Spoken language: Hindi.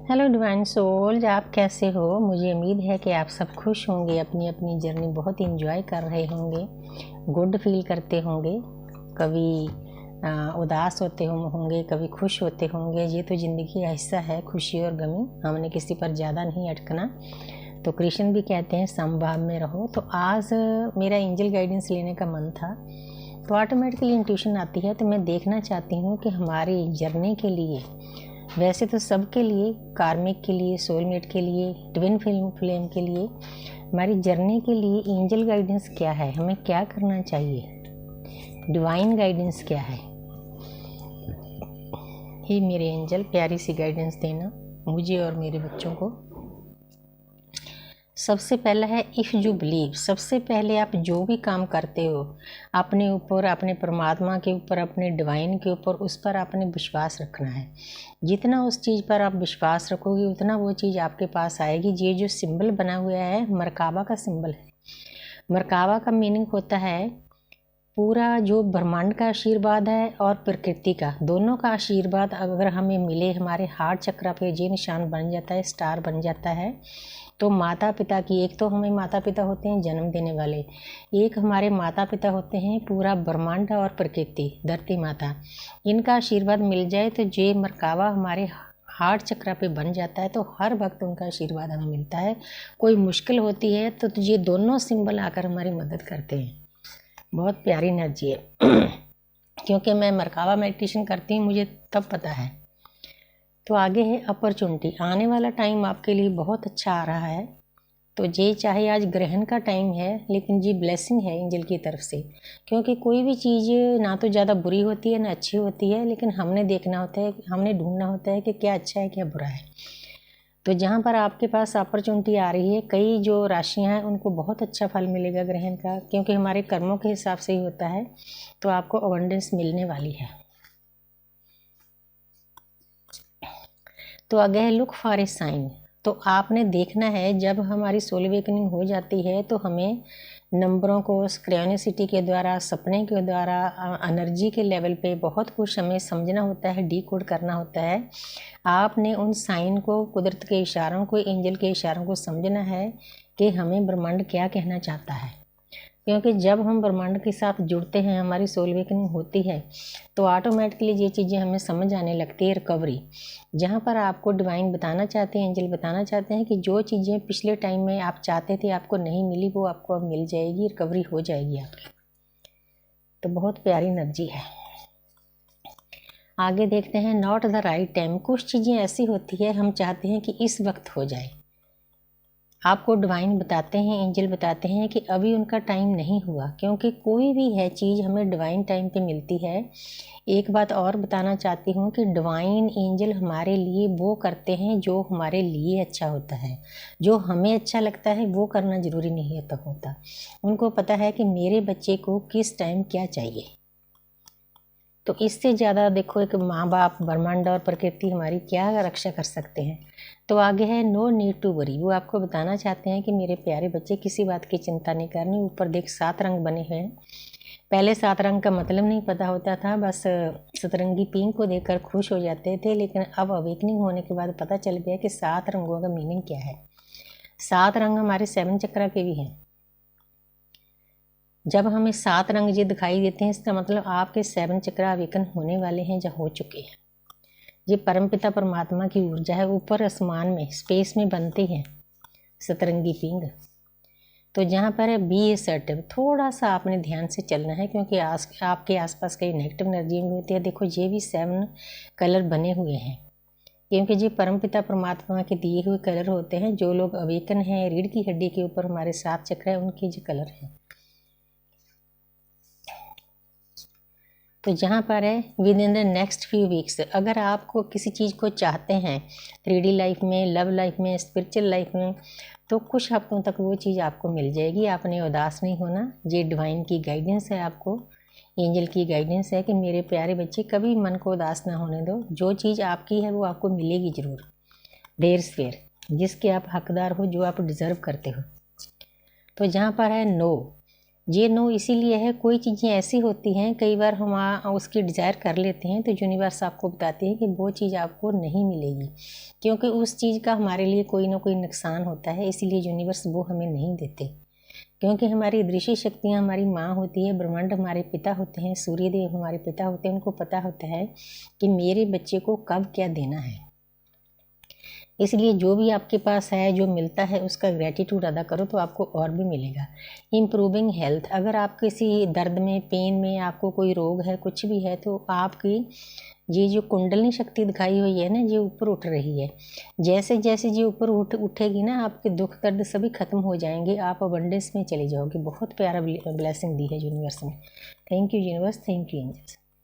हेलो डिवाइन सोल्स, आप कैसे हो। मुझे उम्मीद है कि आप सब खुश होंगे, अपनी अपनी जर्नी बहुत इंजॉय कर रहे होंगे, गुड फील करते होंगे, कभी उदास होते होंगे, कभी खुश होते होंगे। ये तो ज़िंदगी का हिस्सा है, खुशी और गमी, हमने किसी पर ज़्यादा नहीं अटकना। तो कृष्ण भी कहते हैं समभाव में रहो। तो आज मेरा एंजल गाइडेंस लेने का मन था, तो ऑटोमेटिकली इंट्यूशन आती है। तो मैं देखना चाहती हूँ कि हमारी जर्नी के लिए, वैसे तो सबके लिए, कार्मिक के लिए, सोलमेट के लिए, ट्विन फ्लेम के लिए, हमारी जर्नी के लिए एंजल गाइडेंस क्या है, हमें क्या करना चाहिए, डिवाइन गाइडेंस क्या है। हे मेरे एंजल, प्यारी सी गाइडेंस देना मुझे और मेरे बच्चों को। सबसे पहला है इफ़ यू बिलीव। सबसे पहले आप जो भी काम करते हो अपने ऊपर, अपने परमात्मा के ऊपर, अपने डिवाइन के ऊपर, उस पर आपने विश्वास रखना है। जितना उस चीज़ पर आप विश्वास रखोगे उतना वो चीज़ आपके पास आएगी। ये जो सिंबल बना हुआ है मरकाबा का सिंबल है। मरकाबा का मीनिंग होता है पूरा जो ब्रह्मांड का आशीर्वाद है और प्रकृति का, दोनों का आशीर्वाद अगर हमें मिले, हमारे हार्ट चक्र पे ये निशान बन जाता है, स्टार बन जाता है, तो माता पिता की, एक तो हमें माता पिता होते हैं जन्म देने वाले, एक हमारे माता पिता होते हैं पूरा ब्रह्मांड और प्रकृति, धरती माता, इनका आशीर्वाद मिल जाए तो ये मरकावा हमारे हार्ट चक्र पे बन जाता है। तो हर वक्त उनका आशीर्वाद हमें मिलता है। कोई मुश्किल होती है तो ये दोनों सिंबल आकर हमारी मदद करते हैं। बहुत प्यारी एनर्जी है क्योंकि मैं मरकावा मेडिटेशन करती हूँ, मुझे तब पता है। तो आगे है अपॉर्चुनिटी। आने वाला टाइम आपके लिए बहुत अच्छा आ रहा है। तो ये चाहे आज ग्रहण का टाइम है, लेकिन ये ब्लेसिंग है एंजल की तरफ से, क्योंकि कोई भी चीज़ ना तो ज़्यादा बुरी होती है ना अच्छी होती है, लेकिन हमने देखना होता है, हमने ढूंढना होता है कि क्या अच्छा है क्या बुरा है। तो जहाँ पर आपके पास अपॉर्चुनिटी आ रही है, कई जो राशियाँ हैं उनको बहुत अच्छा फल मिलेगा ग्रहण का, क्योंकि हमारे कर्मों के हिसाब से ही होता है। तो आपको अबंडेंस मिलने वाली है। तो आगे है लुक फॉर ए साइन। तो आपने देखना है, जब हमारी सोल अवेकनिंग हो जाती है तो हमें नंबरों को क्रेयोनिसिटी के द्वारा, सपने के द्वारा, एनर्जी के लेवल पे बहुत कुछ हमें समझना होता है, डीकोड करना होता है। आपने उन साइन को, कुदरत के इशारों को, एंजल के इशारों को समझना है कि हमें ब्रह्मांड क्या कहना चाहता है। क्योंकि जब हम ब्रह्मांड के साथ जुड़ते हैं, हमारी सोल अवेकनिंग होती है, तो ऑटोमेटिकली ये चीज़ें हमें समझ आने लगती है। रिकवरी, जहाँ पर आपको डिवाइन बताना चाहते हैं, एंजल बताना चाहते हैं कि जो चीज़ें पिछले टाइम में आप चाहते थे आपको नहीं मिली, वो आपको अब मिल जाएगी, रिकवरी हो जाएगी आपकी। तो बहुत प्यारी एनर्जी है। आगे देखते हैं नॉट द राइट टाइम। कुछ चीज़ें ऐसी होती है हम चाहते हैं कि इस वक्त हो जाए, आपको डिवाइन बताते हैं, एंजल बताते हैं कि अभी उनका टाइम नहीं हुआ, क्योंकि कोई भी है चीज़ हमें डिवाइन टाइम पे मिलती है। एक बात और बताना चाहती हूँ कि डिवाइन एंजल हमारे लिए वो करते हैं जो हमारे लिए अच्छा होता है। जो हमें अच्छा लगता है वो करना ज़रूरी नहीं होता। उनको पता है कि मेरे बच्चे को किस टाइम क्या चाहिए। तो इससे ज़्यादा देखो, एक माँ बाप, ब्रह्मांड और प्रकृति हमारी क्या रक्षा कर सकते हैं। तो आगे है नो नीड टू वरी। वो आपको बताना चाहते हैं कि मेरे प्यारे बच्चे, किसी बात की चिंता नहीं करनी। ऊपर देख 7 रंग बने हैं। पहले 7 रंग का मतलब नहीं पता होता था, बस सतरंगी पिंक को देखकर खुश हो जाते थे, लेकिन अब अवेकनिंग होने के बाद पता चल गया कि 7 रंगों का मीनिंग क्या है। 7 रंग हमारे 7 चक्र के भी हैं। जब हमें 7 रंग ये दिखाई देते हैं, इसका मतलब आपके 7 चक्र अवेकन होने वाले हैं, या हो चुके हैं। ये परमपिता परमात्मा की ऊर्जा है, ऊपर आसमान में, स्पेस में बनती है सतरंगी पिंग। तो जहाँ पर है बी असर्टिव, थोड़ा सा आपने ध्यान से चलना है, क्योंकि आपके आसपास कई नेगेटिव एनर्जी भी होती है। देखो ये भी 7 कलर बने हुए हैं, क्योंकि ये परमपिता परमात्मा के दिए हुए कलर होते हैं। जो लोग अवेकन हैं, रीढ़ की हड्डी के ऊपर हमारे 7 चक्र है, उनके जो कलर हैं। तो जहाँ पर है with in the next few weeks, अगर आपको किसी चीज़ को चाहते हैं 3D लाइफ में, लव लाइफ में, स्पिरिचुअल लाइफ में, तो कुछ हफ्तों तक वो चीज़ आपको मिल जाएगी। आपने उदास नहीं होना। ये डिवाइन की गाइडेंस है, आपको एंजल की गाइडेंस है कि मेरे प्यारे बच्चे, कभी मन को उदास ना होने दो। जो चीज़ आपकी है वो आपको मिलेगी ज़रूर, देर सवेर, जिसके आप हकदार हो, जो आप डिज़र्व करते हो। तो जहाँ पर है नो, ये नो इसीलिए है, कोई चीज़ें ऐसी होती हैं कई बार हम उसकी डिज़ायर कर लेते हैं तो यूनिवर्स आपको बताती है कि वो चीज़ आपको नहीं मिलेगी, क्योंकि उस चीज़ का हमारे लिए कोई ना कोई नुकसान होता है, इसीलिए यूनिवर्स वो हमें नहीं देते। क्योंकि हमारी दृश्य शक्तियाँ हमारी माँ होती है, ब्रह्मांड हमारे पिता होते हैं, सूर्यदेव हमारे पिता होते हैं, उनको पता होता है कि मेरे बच्चे को कब क्या देना है। इसलिए जो भी आपके पास है, जो मिलता है, उसका ग्रेटिट्यूड अदा करो तो आपको और भी मिलेगा। इम्प्रूविंग हेल्थ, अगर आप किसी दर्द में, पेन में, आपको कोई रोग है, कुछ भी है, तो आपकी ये जो कुंडलनी शक्ति दिखाई हुई है ना, ये ऊपर उठ रही है। जैसे जैसे ये ऊपर उठेगी ना, आपके दुख दर्द सभी खत्म हो जाएंगे, आप अबंडेंस में चले जाओगे। बहुत प्यारा ब्लेसिंग दी है यूनिवर्स ने। Thank you universe, thank you angels.